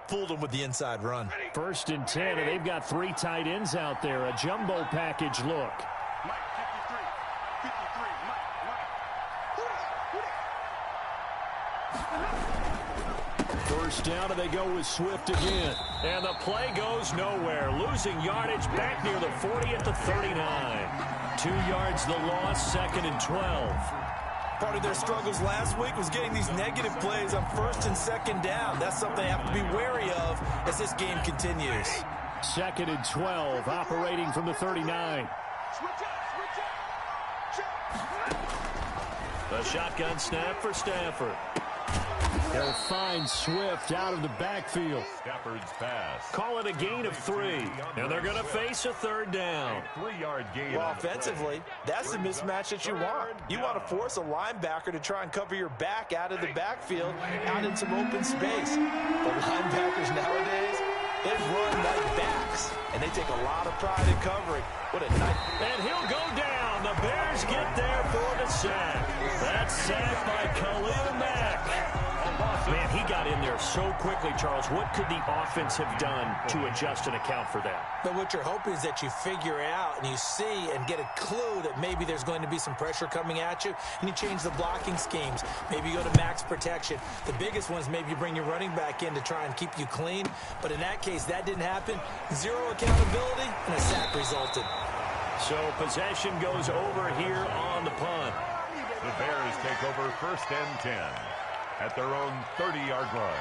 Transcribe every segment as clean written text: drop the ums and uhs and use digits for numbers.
Fooled him with the inside run. 1st and 10, and they've got 3 tight ends out there. A jumbo package look. First down, and they go with Swift again. And the play goes nowhere. Losing yardage back near the 40 at the 39. 2 yards the loss, 2nd and 12. Part of their struggles last week was getting these negative plays on 1st and 2nd down. That's something they have to be wary of as this game continues. 2nd and 12, operating from the 39. A shotgun snap for Stafford. They'll find Swift out of the backfield. Stafford's pass. Call it a gain of 3. And they're going to face a 3rd down. 3-yard gain. Well, offensively, that's the mismatch that you want. You want to force a linebacker to try and cover your back out of the backfield, out in some open space. The linebackers nowadays, they run like backs, and they take a lot of pride in covering. What a night. And he'll go down. The Bears get there for the sack. That's sacked by Khalil Mack. Man, he got in there so quickly, Charles. What could the offense have done to adjust and account for that? But what you're hoping is that you figure out and you see and get a clue that maybe there's going to be some pressure coming at you, and you change the blocking schemes. Maybe you go to max protection. The biggest one is maybe you bring your running back in to try and keep you clean. But in that case, that didn't happen. 0 accountability, and a sack resulted. So possession goes over here on the punt. The Bears take over 1st and 10 at their own 30-yard line.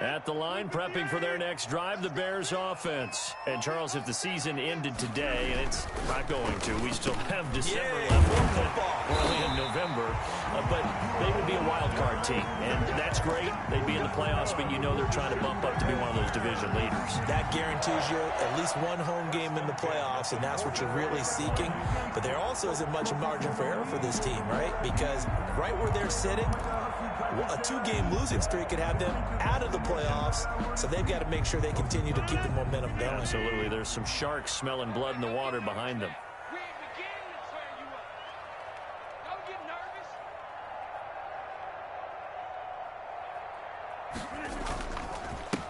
At the line, prepping for their next drive, the Bears offense. And, Charles, if the season ended today, and it's not going to, we still have December left. Early in November. But they would be a wild card team. And that's great. They'd be in the playoffs, but you know they're trying to bump up to be one of those division leaders. That guarantees you at least one home game in the playoffs, and that's what you're really seeking. But there also isn't much margin for error for this team, right? Because right where they're sitting, a 2-game losing streak could have them out of the playoffs, so they've got to make sure they continue to keep the momentum going. Absolutely. There's some sharks smelling blood in the water behind them.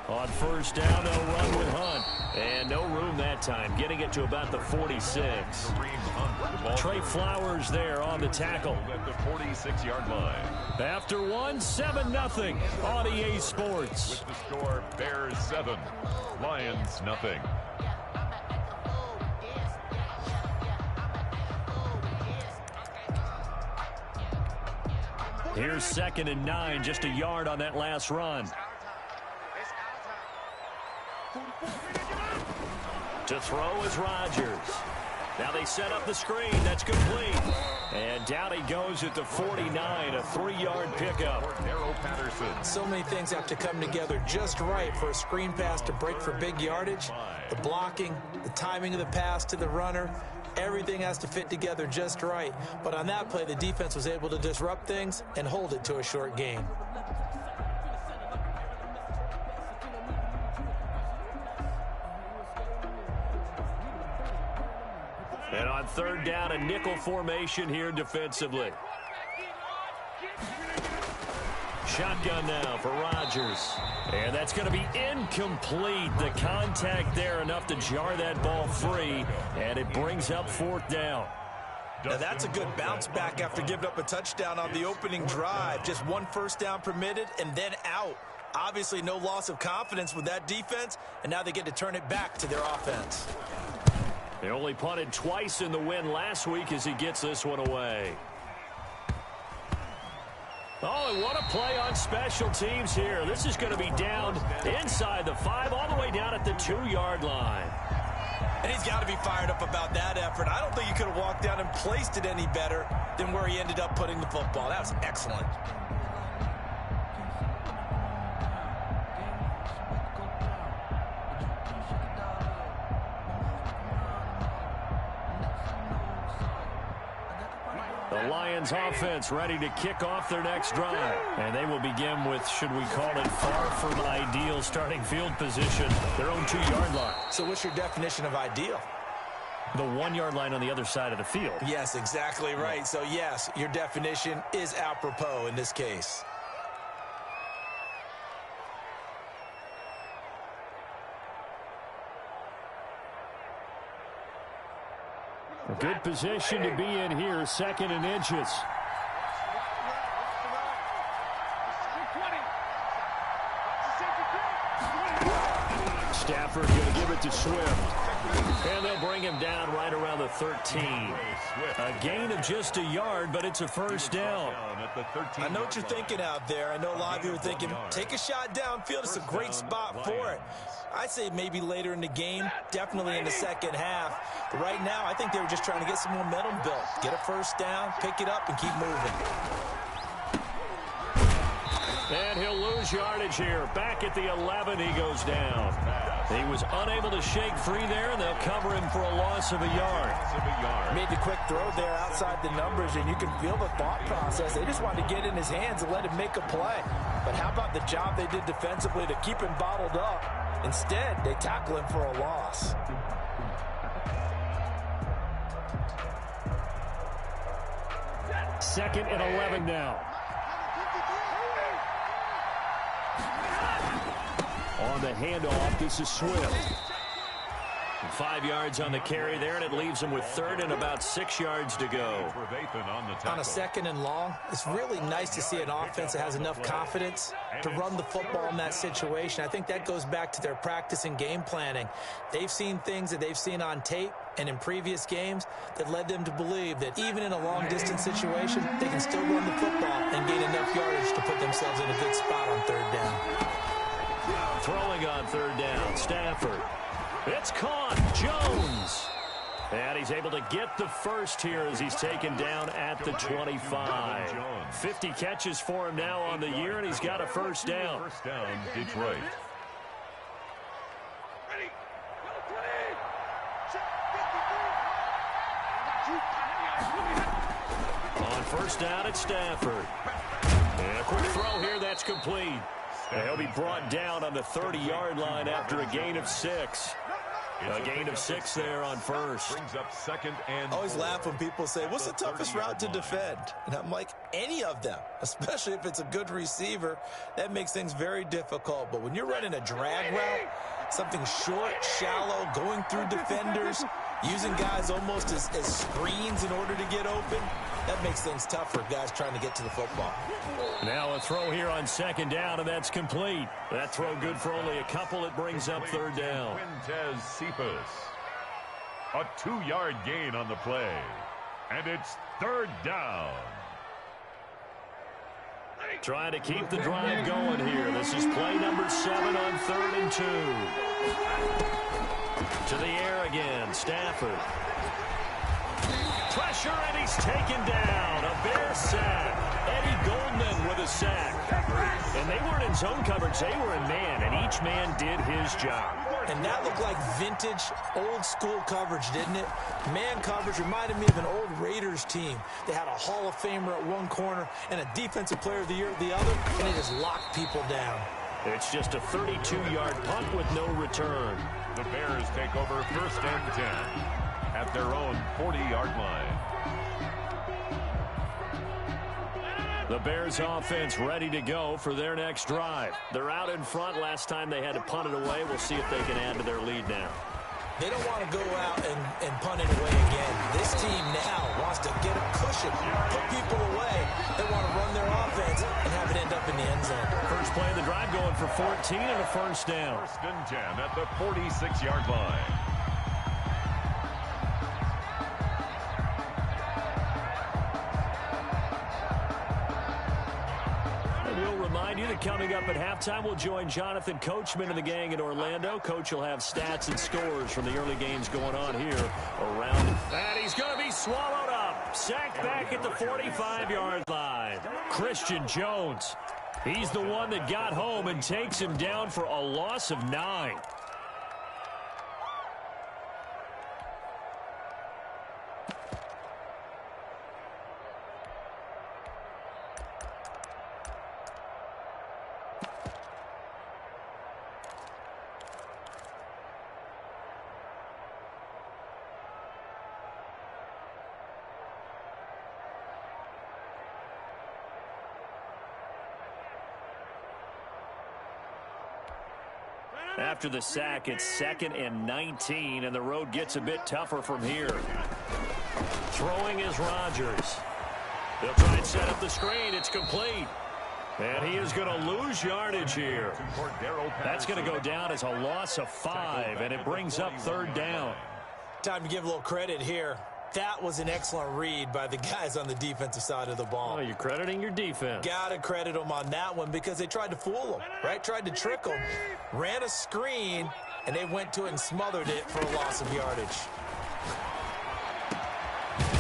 On 1st down, they'll run with Hunt. And no room that time, getting it to about the 46. Trey Flowers there on the tackle. At the 46-yard line. After 1, 7-0 on EA Sports. With the score, Bears 7, Lions nothing. Here's 2nd and 9, just a yard on that last run. To throw is Rodgers. Now they set up the screen. That's complete. And down he goes at the 49, a 3-yard pickup. Darrell Patterson. So many things have to come together just right for a screen pass to break for big yardage. The blocking, the timing of the pass to the runner, everything has to fit together just right. But on that play, the defense was able to disrupt things and hold it to a short gain. And on 3rd down, a nickel formation here defensively. Shotgun now for Rodgers. And that's going to be incomplete. The contact there enough to jar that ball free. And it brings up 4th down. Now that's a good bounce back after giving up a touchdown on the opening drive. Just 1 first down permitted and then out. Obviously no loss of confidence with that defense. And now they get to turn it back to their offense. They only punted twice in the win last week as he gets this one away. Oh, and what a play on special teams here. This is going to be down inside the 5, all the way down at the 2-yard line. And he's got to be fired up about that effort. I don't think he could have walked down and placed it any better than where he ended up putting the football. That was excellent. The Lions offense ready to kick off their next drive. And they will begin with, should we call it, far from ideal starting field position, their own 2-yard line. So what's your definition of ideal? The 1-yard line on the other side of the field. Yes, exactly right. So yes, your definition is apropos in this case. A good position to be in here, 2nd and inches. Stafford going to give it to Swift. And they'll bring him down right around the 13. A gain of just a yard, but it's a first down. I know what you're thinking out there. I know a lot of you are thinking, take a shot downfield. It's a great spot for it. I'd say maybe later in the game, definitely in the second half. But right now, I think they were just trying to get some momentum built. Get a first down, pick it up, and keep moving. And he'll lose yardage here. Back at the 11, he goes down. He was unable to shake free there, and they'll cover him for a loss of a yard. Made the quick throw there outside the numbers, and you can feel the thought process. They just wanted to get in his hands and let him make a play. But how about the job they did defensively to keep him bottled up? Instead, they tackle him for a loss. Second and 11 now. On the handoff, this is Swift. 5 yards on the carry there, and it leaves him with 3rd and about 6 yards to go. On a 2nd and long, it's really nice to see an offense that has enough confidence to run the football in that situation. I think that goes back to their practice and game planning. They've seen things that they've seen on tape and in previous games that led them to believe that even in a long-distance situation, they can still run the football and gain enough yardage to put themselves in a good spot on 3rd down. Throwing on 3rd down, Stafford. It's caught. Jones. And he's able to get the first here as he's taken down at the 25. 50 catches for him now on the year, and he's got a first down. First down, Detroit. On first down, it's Stafford. And a quick throw here, that's complete. And he'll be brought down on the 30-yard line after a gain of 6. A gain of 6 there on first. Brings up 2nd and I always laugh when people say, what's the toughest route to defend? And I'm like, any of them, especially if it's a good receiver. That makes things very difficult. But when you're running a drag route, something short, shallow, going through defenders, using guys almost as screens in order to get open, that makes things tough for guys trying to get to the football. Now a throw here on 2nd down, and that's complete. That throw good for only a couple. It brings up 3rd down. Quintez Cephas. A 2-yard gain on the play. And it's 3rd down. Trying to keep the drive going here. This is play number 7 on 3rd and 2. To the air again, Stafford. Pressure, and he's taken down. A Bear sack. Eddie Goldman with a sack. And they weren't in zone coverage. They were in man, and each man did his job. And that looked like vintage, old-school coverage, didn't it? Man coverage reminded me of an old Raiders team. They had a Hall of Famer at one corner and a Defensive Player of the Year at the other, and it just locked people down. It's just a 32-yard punt with no return. The Bears take over 1st and 10 at their own 40-yard line. The Bears offense ready to go for their next drive. They're out in front. Last time they had to punt it away. We'll see if they can add to their lead now. They don't want to go out and punt it away again. This team now wants to get a cushion, put people away. They want to run their offense and have it end up in the end zone. First play of the drive going for 14 and a first down. 1st and 10 at the 46-yard line. remind you that coming up at halftime, we'll join Jonathan Coachman and the gang in Orlando. Coach will have stats and scores from the early games going on here around. And he's going to be swallowed up. Sacked back at the 45-yard line. Christian Jones. He's the one that got home and takes him down for a loss of 9. After the sack, it's 2nd and 19, and the road gets a bit tougher from here. Throwing is Rodgers. They'll try and set up the screen. It's complete. And he is going to lose yardage here. That's going to go down as a loss of 5, and it brings up 3rd down. Time to give a little credit here. That was an excellent read by the guys on the defensive side of the ball. Oh, you're crediting your defense. Got to credit them on that one because they tried to fool them, right? Tried to trick them. Ran a screen, and they went to it and smothered it for a loss of yardage.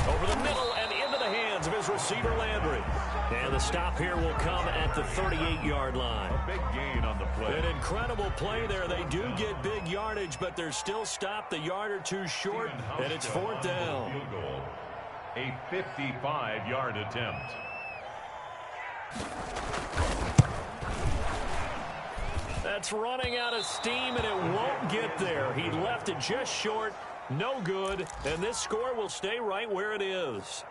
Over the middle and into the hands of his receiver, Landry. And the stop here will come at the 38-yard line. A big gain on the play. An incredible play there. They do get big yardage, but they're still stopped a yard or two short, and it's 4th down. Field goal. A 55-yard attempt. That's running out of steam, and it won't get there. He left it just short. No good, and this score will stay right where it is.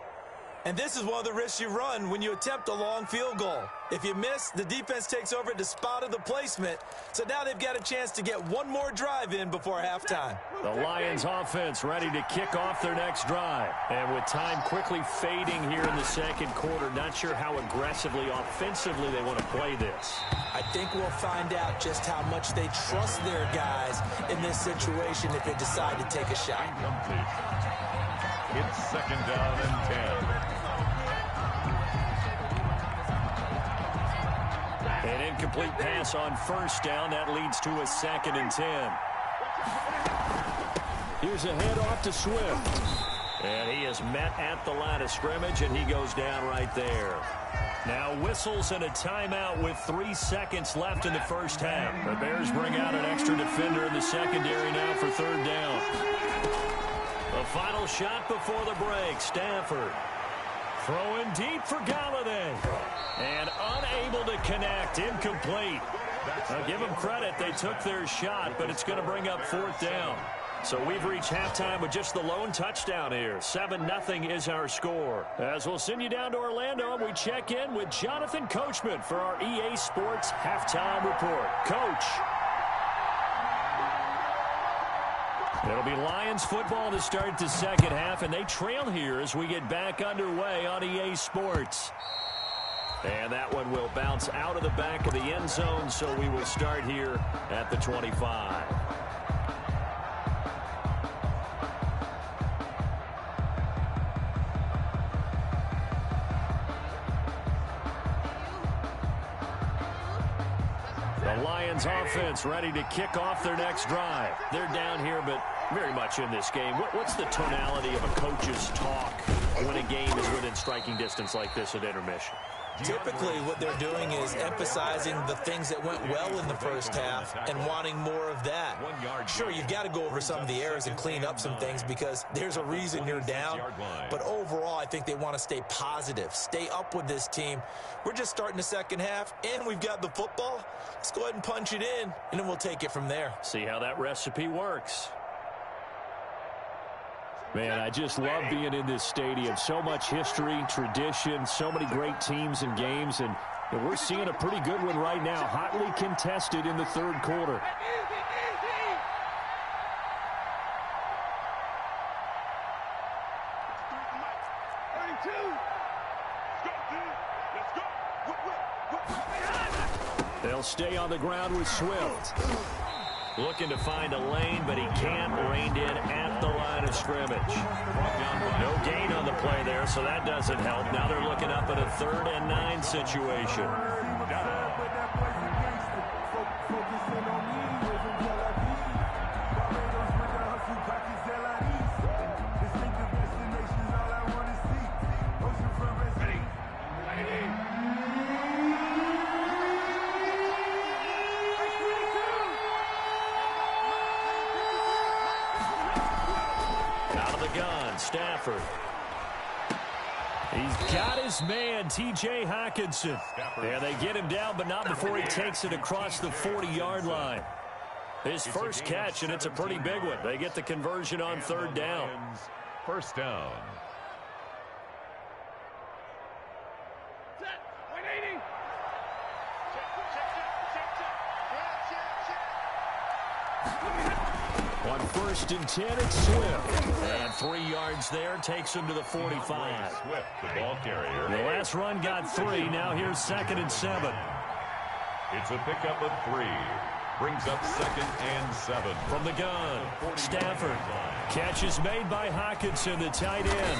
And this is one of the risks you run when you attempt a long field goal. If you miss, the defense takes over at the spot of the placement. So now they've got a chance to get one more drive in before halftime. The Lions offense ready to kick off their next drive. And with time quickly fading here in the 2nd quarter, not sure how aggressively, offensively they want to play this. I think we'll find out just how much they trust their guys in this situation if they decide to take a shot. It's 2nd down and 10. An incomplete pass on 1st down. That leads to a 2nd and 10. Here's a handoff to Swift. And he is met at the line of scrimmage, and he goes down right there. Now whistles and a timeout with 3 seconds left in the 1st half. The Bears bring out an extra defender in the secondary now for 3rd down. The final shot before the break. Stafford throwing deep for Galladay. And unable to connect. Incomplete. Now give them credit. They took their shot, but it's going to bring up 4th down. So we've reached halftime with just the lone touchdown here. 7-0 is our score. As we'll send you down to Orlando, we check in with Jonathan Coachman for our EA Sports Halftime Report. Coach. It'll be Lions football to start the 2nd half, and they trail here as we get back underway on EA Sports. And that one will bounce out of the back of the end zone, so we will start here at the 25. The Lions offense ready to kick off their next drive. They're down here, but very much in this game. What's the tonality of a coach's talk when a game is within striking distance like this at intermission? Typically, what they're doing is emphasizing the things that went well in the 1st half and wanting more of that. Sure, you've got to go over some of the errors and clean up some things because there's a reason you're down. But overall, I think they want to stay positive, stay up with this team. We're just starting the 2nd half, and we've got the football. Let's go ahead and punch it in, and then we'll take it from there. See how that recipe works. Man, I just love being in this stadium. So much history, tradition, so many great teams and games, and we're seeing a pretty good one right now, hotly contested in the 3rd quarter. They'll stay on the ground with Swift. Looking to find a lane, but he can't. Reined in at the line of scrimmage. No gain on the play there, so that doesn't help. Now they're looking up at a 3rd and 9 situation. on Stafford. He's got his man, T.J. Hockenson. And they get him down, but not before he takes it across the 40-yard line. His first catch, and it's a pretty big one. They get the conversion on third down. First down. On 1st and 10, it's Swift. And 3 yards there takes him to the 45. Swift, the ball carrier. The last run got 3. Now here's 2nd and 7. It's a pickup of 3. Brings up 2nd and 7. From the gun, Stafford. Catch is made by Hockenson, the tight end.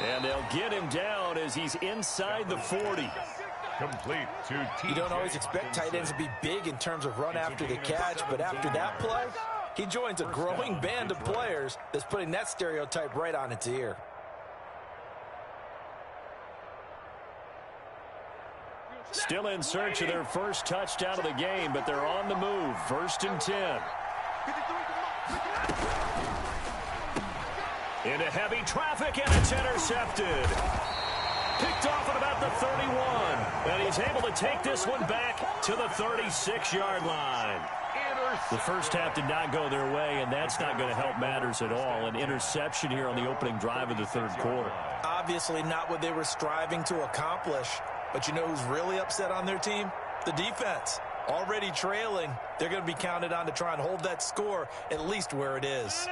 And they'll get him down as he's inside the 40. Complete to T.J. You don't always expect tight ends to be big in terms of run after the catch, but after that play, he joins a growing band of players that's putting that stereotype right on its ear. Still in search of their first touchdown of the game, but they're on the move. 1st and 10. Into heavy traffic, and it's intercepted. Picked off at about the 31. And he's able to take this one back to the 36-yard line. The first half did not go their way, and that's not going to help matters at all. An interception here on the opening drive of the third quarter. Obviously not what they were striving to accomplish. But you know who's really upset on their team? The defense. Already trailing. They're going to be counted on to try and hold that score at least where it is.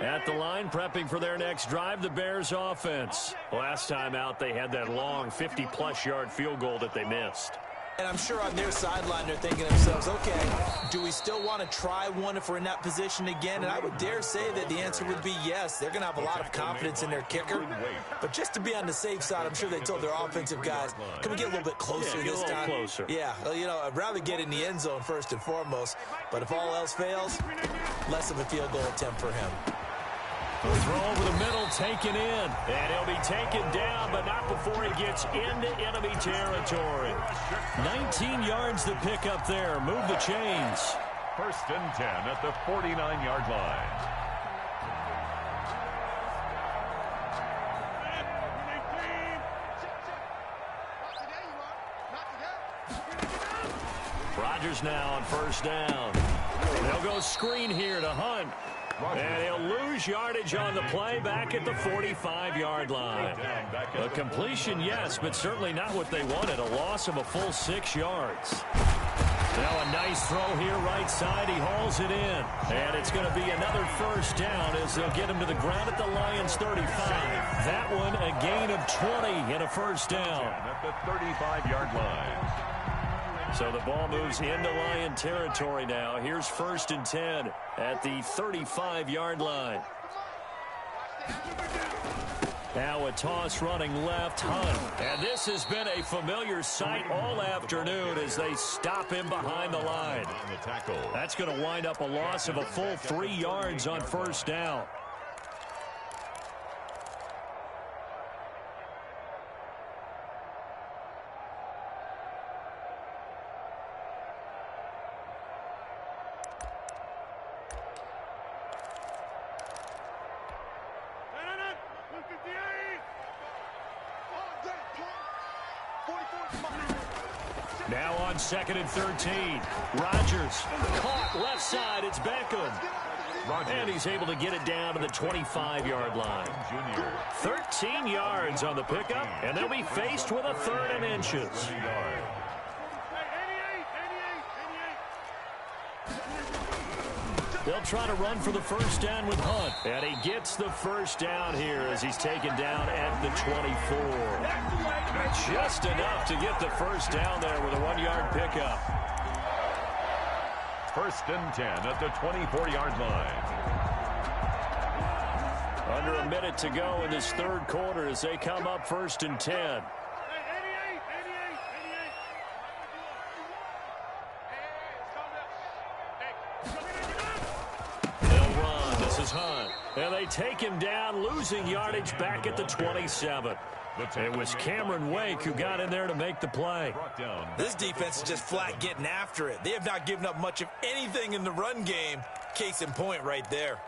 At the line, prepping for their next drive, the Bears offense. Last time out, they had that long 50-plus yard field goal that they missed. And I'm sure on their sideline they're thinking to themselves, okay, do we still want to try one if we're in that position again? And I would dare say that the answer would be yes. They're going to have a lot of confidence in their kicker. But just to be on the safe side, I'm sure they told their offensive guys, can we get a little bit closer this time? Closer. Yeah, well, you know, I'd rather get in the end zone first and foremost. But if all else fails, less of a field goal attempt for him. The throw over the middle, taken in. And he'll be taken down, but not before he gets into enemy territory. 19 yards to pick up there. Move the chains. 1st and 10 at the 49-yard line. Rodgers now on 1st down. They'll go screen here to Hunt. And he'll lose yardage on the play back at the 45-yard line. A completion, yes, but certainly not what they wanted. A loss of a full 6 yards. Now a nice throw here right side. He hauls it in. And it's going to be another 1st down as they'll get him to the ground at the Lions' 35. That one a gain of 20 and a 1st down. At the 35-yard line. So the ball moves into Lion territory now. Here's 1st and 10 at the 35-yard line. Now a toss running left, Hunt. And this has been a familiar sight all afternoon as they stop him behind the line. That's going to wind up a loss of a full 3 yards on 1st down. Now on 2nd and 13. Rodgers caught left side. It's Beckham. And he's able to get it down to the 25-yard line. 13 yards on the pickup, and they'll be faced with a 3rd and inches. They'll try to run for the 1st down with Hunt. And he gets the 1st down here as he's taken down at the 24. Just enough to get the 1st down there with a 1-yard pickup. 1st and 10 at the 24-yard line. Under a minute to go in this third quarter as they come up 1st and 10. They'll run. This is Hunt. And they take him down, losing yardage back at the 27. It was Cameron Wake who got in there to make the play. This defense is just flat getting after it. They have not given up much of anything in the run game. Case in point right there.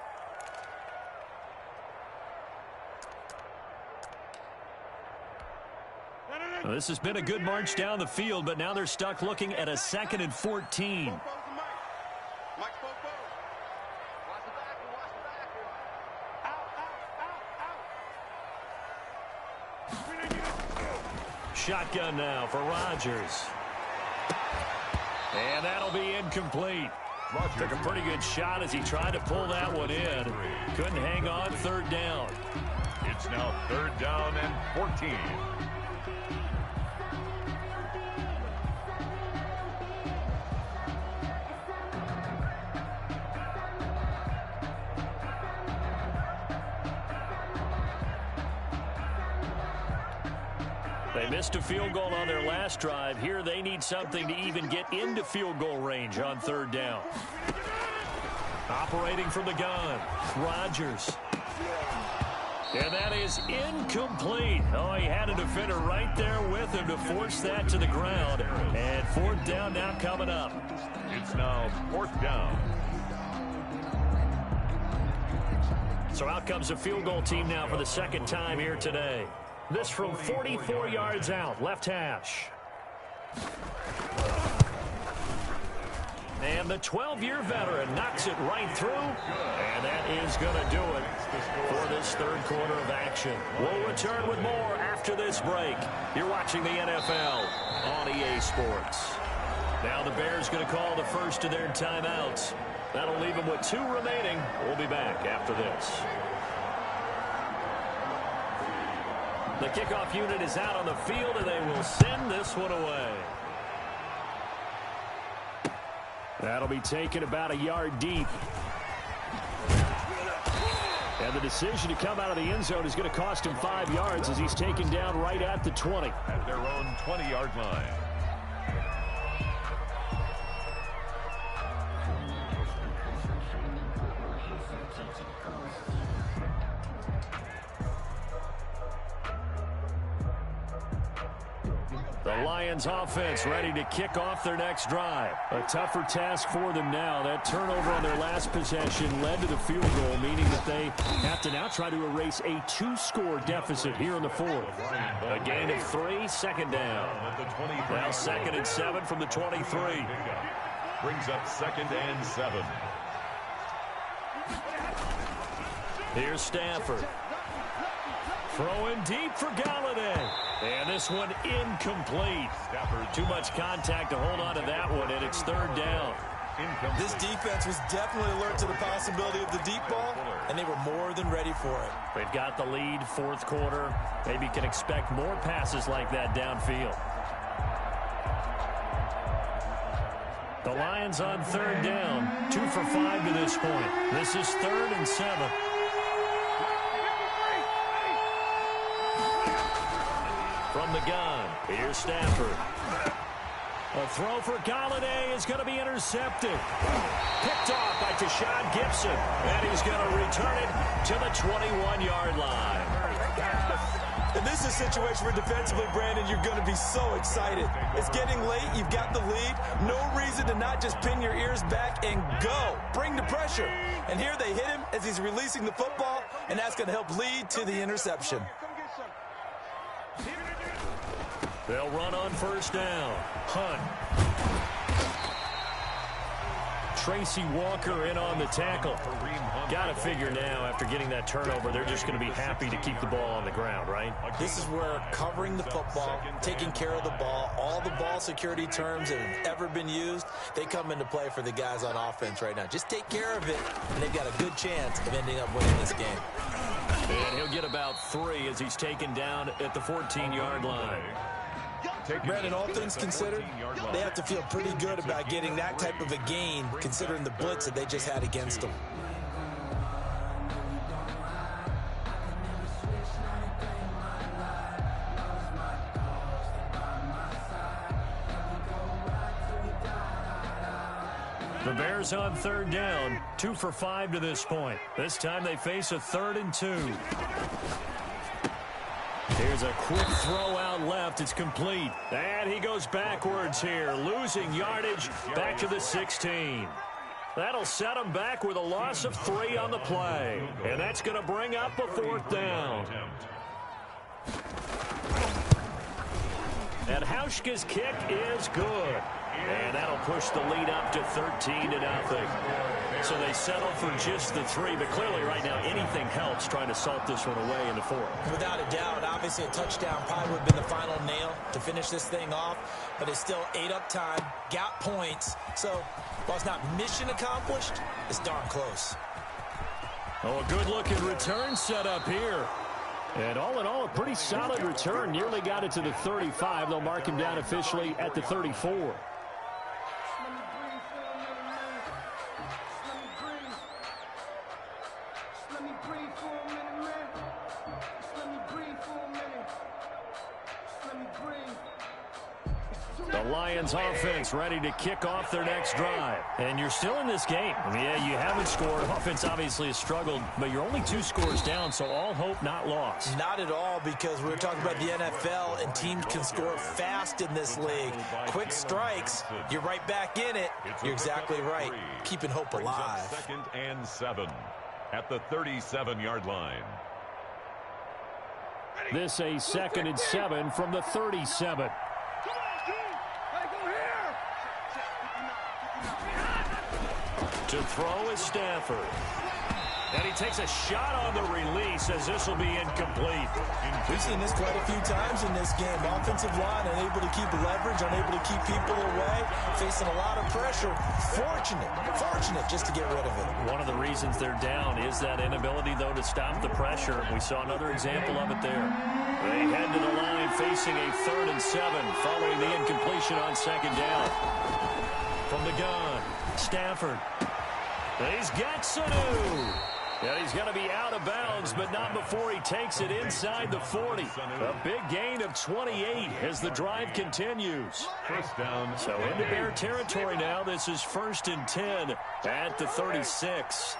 Well, this has been a good march down the field, but now they're stuck looking at a 2nd and 14. Shotgun now for Rodgers. And that'll be incomplete. Took a pretty good shot as he tried to pull that one in. Couldn't hang on 3rd down. It's now 3rd down and 14. They missed a field goal on their last drive. Here they need something to even get into field goal range on 3rd down. Operating from the gun, Rodgers. And that is incomplete. Oh, he had a defender right there with him to force that to the ground. And 4th down now coming up. It's now 4th down. So out comes a field goal team now for the 2nd time here today. This from 44 yards out, left hash. And the 12-year veteran knocks it right through. And that is going to do it for this 3rd quarter of action. We'll return with more after this break. You're watching the NFL on EA Sports. Now the Bears going to call the first of their timeouts. That'll leave them with 2 remaining. We'll be back after this. The kickoff unit is out on the field, and they will send this one away. That'll be taken about a yard deep. And the decision to come out of the end zone is going to cost him 5 yards as he's taken down right at the 20. At their own 20-yard line. The Lions offense ready to kick off their next drive. A tougher task for them now. That turnover on their last possession led to the field goal, meaning that they have to now try to erase a 2-score deficit here in the 4th. A gain of 3, 2nd down. Now 2nd and 7 from the 23. Brings up 2nd and 7. Here's Stafford. Throwing deep for Galladay. And this one incomplete. Too much contact to hold on to that one, and it's 3rd down. This defense was definitely alert to the possibility of the deep ball, and they were more than ready for it. They've got the lead, 4th quarter. Maybe can expect more passes like that downfield. The Lions on 3rd down, 2 for 5 to this point. This is 3rd and 7. From the gun, here's Stafford. A throw for Galladay is going to be intercepted. Picked off by Tashawn Gibson. And he's going to return it to the 21-yard line. And this is a situation where defensively, Brandon, you're going to be so excited. It's getting late. You've got the lead. No reason to not just pin your ears back and go. Bring the pressure. And here they hit him as he's releasing the football, and that's going to help lead to the interception. They'll run on 1st down. Hunt. Tracy Walker in on the tackle. Got to figure now, after getting that turnover, they're just going to be happy to keep the ball on the ground, right? This is where covering the football, taking care of the ball, all the ball security terms that have ever been used, they come into play for the guys on offense right now. Just take care of it, and they've got a good chance of ending up winning this game. And he'll get about 3 as he's taken down at the 14-yard line. Brandon, all things considered, they have to feel pretty good about getting that type of a gain, considering the blitz that they just had against them. The Bears on 3rd down, 2 for 5 to this point. This time they face a 3rd and 2. Here's a quick throw out left. It's complete. And he goes backwards here, losing yardage back to the 16. That'll set him back with a loss of 3 on the play. And that's going to bring up a 4th down. And Hauschka's kick is good. And that'll push the lead up to 13-0. So they settle for just the 3, but clearly right now anything helps trying to salt this one away in the 4th. Without a doubt, obviously a touchdown probably would have been the final nail to finish this thing off, but it's still 8 up time, got points. So while it's not mission accomplished, it's darn close. Oh, a good-looking return set up here. And all in all, a pretty solid return. Nearly got it to the 35. They'll mark him down officially at the 34. The Lions offense ready to kick off their next drive. And you're still in this game. I mean, yeah, you haven't scored. Offense obviously has struggled, but you're only 2 scores down, so all hope not lost. Not at all, because we're talking about the NFL, and teams can score fast in this league. Quick strikes, you're right back in it. You're exactly right. Keeping hope alive. 2nd and 7 at the 37-yard line. This a 2nd and 7 from the 37. To throw is Stafford. And he takes a shot on the release as this will be incomplete. We've seen this quite a few times in this game. Offensive line unable to keep leverage, unable to keep people away, facing a lot of pressure. Fortunate just to get rid of it. One of the reasons they're down is that inability, though, to stop the pressure. We saw another example of it there. They head to the line facing a 3rd and 7 following the incompletion on 2nd down. From the gun, Stafford. He's got Sanu. And he's going to be out of bounds, but not before he takes it inside the 40. A big gain of 28 as the drive continues. First down. So into Bear territory now. This is 1st and 10 at the 36.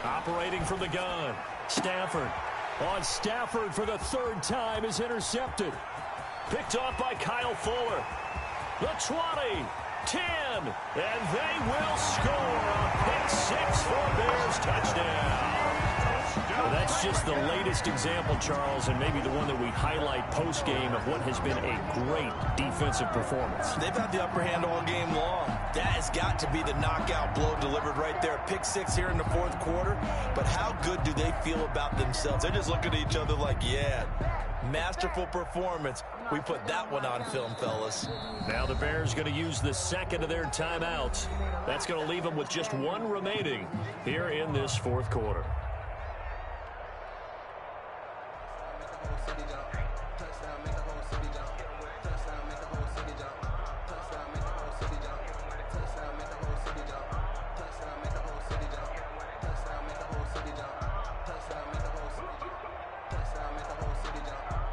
Operating from the gun. Stafford. On Stafford for the 3rd time is intercepted. Picked off by Kyle Fuller. The 20, 10, and they will score a pick 6 for Bears touchdown. Well, that's just the latest example, Charles, and maybe the one that we highlight post-game of what has been a great defensive performance. They've had the upper hand all game long. That has got to be the knockout blow delivered right there. Pick 6 here in the 4th quarter, but how good do they feel about themselves? They're just looking at each other like, yeah, masterful performance. We put that one on film, fellas. Now the Bears going to use the 2nd of their timeouts. That's going to leave them with just 1 remaining here in this 4th quarter.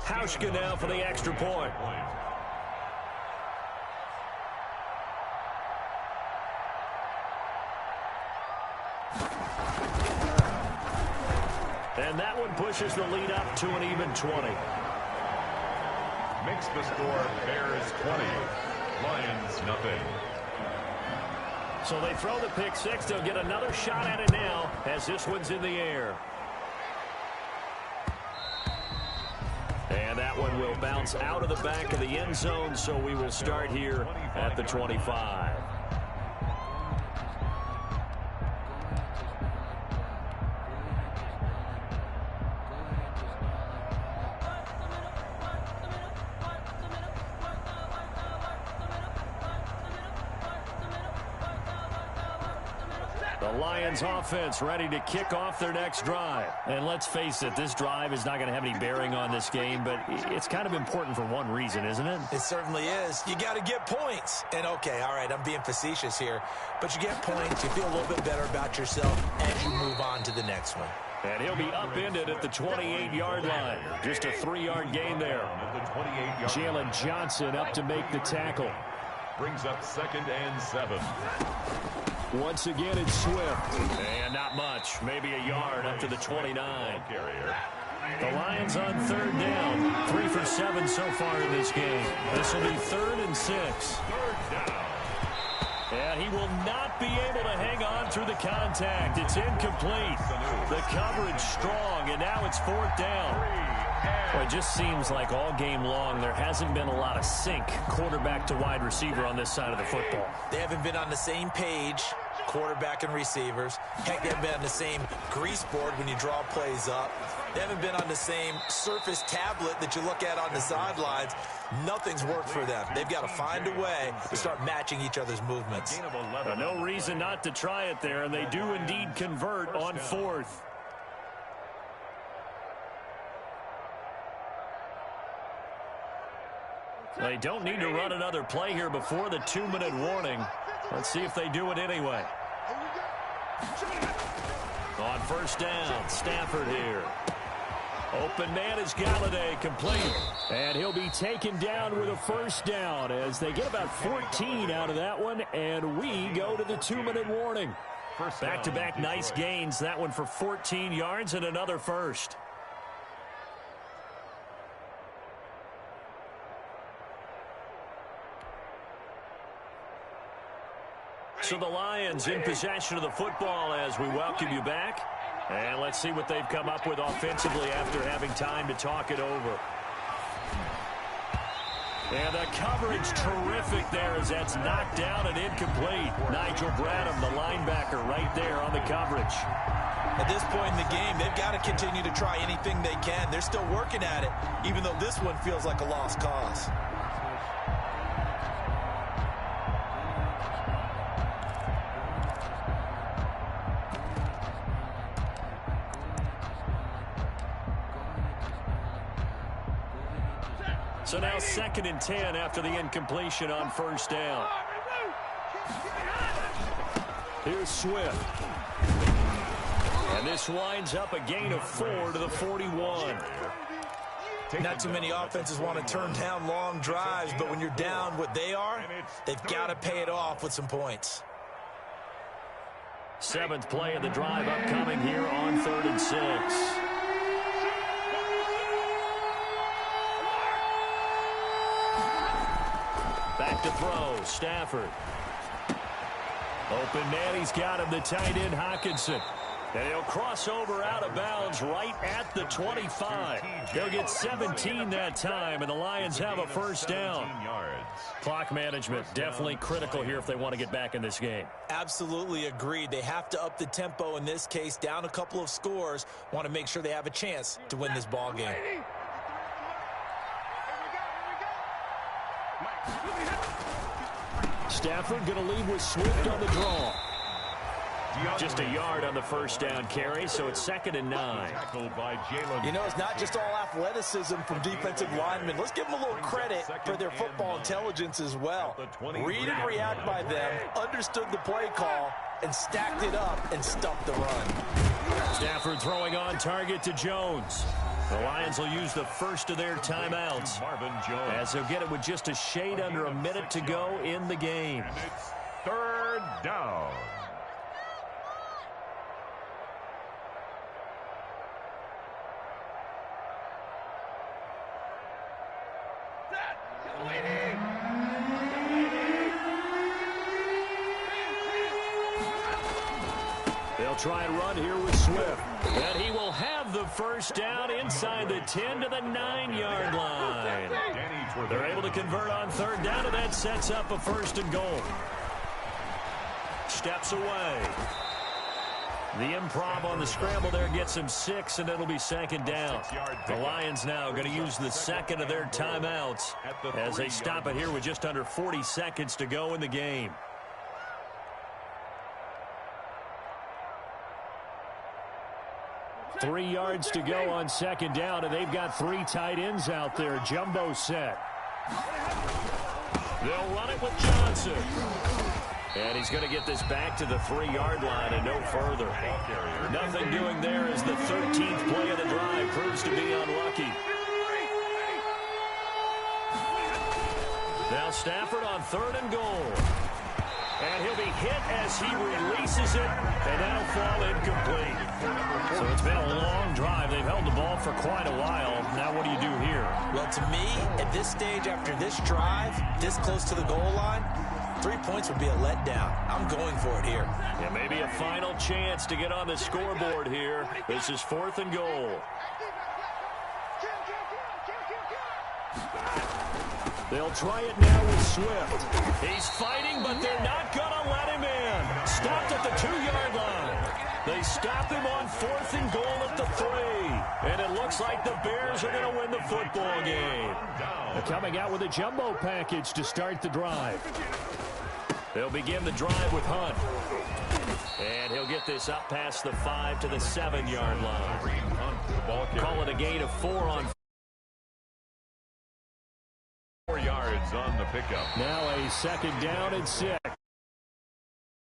Hauschka now for the extra point. And that one pushes the lead up to an even 20. Makes the score Bears 20, Lions nothing. So they throw the pick 6. They'll get another shot at it now as this one's in the air. And that one will bounce out of the back of the end zone, so we will start here at the 25. The Lions offense ready to kick off their next drive. And let's face it, this drive is not going to have any bearing on this game, but it's kind of important for one reason, isn't it? It certainly is. You got to get points. And okay, all right, I'm being facetious here, but you get points, you feel a little bit better about yourself as you move on to the next one. And he'll be upended at the 28-yard line. Just a 3-yard gain there. Jalen Johnson up to make the tackle. Brings up 2nd and 7. Once again, it's Swift. And not much. Maybe a yard up to the 29. The Lions on 3rd down. 3 for 7 so far in this game. This will be 3rd and 6. 3rd down. And he will not be able to hang on through the contact. It's incomplete. The coverage strong, and now it's 4th down. Well, it just seems like all game long there hasn't been a lot of sync quarterback to wide receiver on this side of the football. They haven't been on the same page, quarterback and receivers. Heck, they haven't been on the same grease board when you draw plays up. They haven't been on the same surface tablet that you look at on the sidelines. Nothing's worked for them. They've got to find a way to start matching each other's movements. No reason not to try it there, and they do indeed convert on fourth. They don't need to run another play here before the 2-minute warning. Let's see if they do it anyway. On first down, Stafford here. Open man is Galladay, complete. And he'll be taken down with a first down as they get about 14 out of that one, and we go to the 2-minute warning. Back-to-back nice gains, that one for 14 yards and another first. So the Lions in possession of the football as we welcome you back. And let's see what they've come up with offensively after having time to talk it over. And the coverage terrific there as that's knocked down and incomplete. Nigel Bradham, the linebacker, right there on the coverage. At this point in the game, they've got to continue to try anything they can. They're still working at it, even though this one feels like a lost cause. So now 2nd and 10 after the incompletion on first down. Here's Swift. And this winds up a gain of 4 to the 41. Not too many offenses want to turn down long drives, but when you're down what they are, they've got to pay it off with some points. 7th play of the drive upcoming here on 3rd and 6. Back to throw, Stafford. Open man, he's got him, the tight end, Hockenson. And he'll cross over out of bounds right at the 25. They'll get 17 that time, and the Lions have a first down. Clock management definitely critical here if they want to get back in this game. Absolutely agreed. They have to up the tempo in this case, down a couple of scores. Want to make sure they have a chance to win this ball game. Stafford going to lead with Swift on the draw. Just a yard on the first down carry, so it's 2nd and 9. You know, it's not just all athleticism from defensive linemen. Let's give them a little credit for their football intelligence as well. Read and react by them, understood the play call, and stacked it up and stuffed the run. Stafford throwing on target to Jones. The Lions will use the first of their timeouts as they'll get it with just a shade under a minute to go in the game. And it's 3rd down. They'll try and run here with Swift. And he will have the first down inside the 10 to the 9-yard line. They're able to convert on 3rd down, and that sets up a 1st and goal. Steps away. The improv on the scramble there gets him 6, and it'll be 2nd down. The Lions now going to use the 2nd of their timeouts as they stop it here with just under 40 seconds to go in the game. Three yards to go on 2nd down, and they've got 3 tight ends out there. Jumbo set. They'll run it with Johnson. And he's going to get this back to the 3-yard line and no further. Nothing doing there as the 13th play of the drive proves to be unlucky. Now Stafford on 3rd and goal. And he'll be hit as he releases it, and that'll fall incomplete. So it's been a long drive. They've held the ball for quite a while. Now what do you do here? Well, to me, at this stage after this drive, this close to the goal line, 3 points would be a letdown. I'm going for it here. Yeah, maybe a final chance to get on the scoreboard here. This is 4th and goal. They'll try it now with Swift. He's fighting, but they're not going to let him in. Stopped at the 2-yard line. They stop him on 4th and goal at the 3. And it looks like the Bears are going to win the football game. They're coming out with a jumbo package to start the drive. They'll begin the drive with Hunt. And he'll get this up past the 5 to the 7-yard line. Call it a gain of 4 on 4 yards on the pickup. now a 2nd down and 6.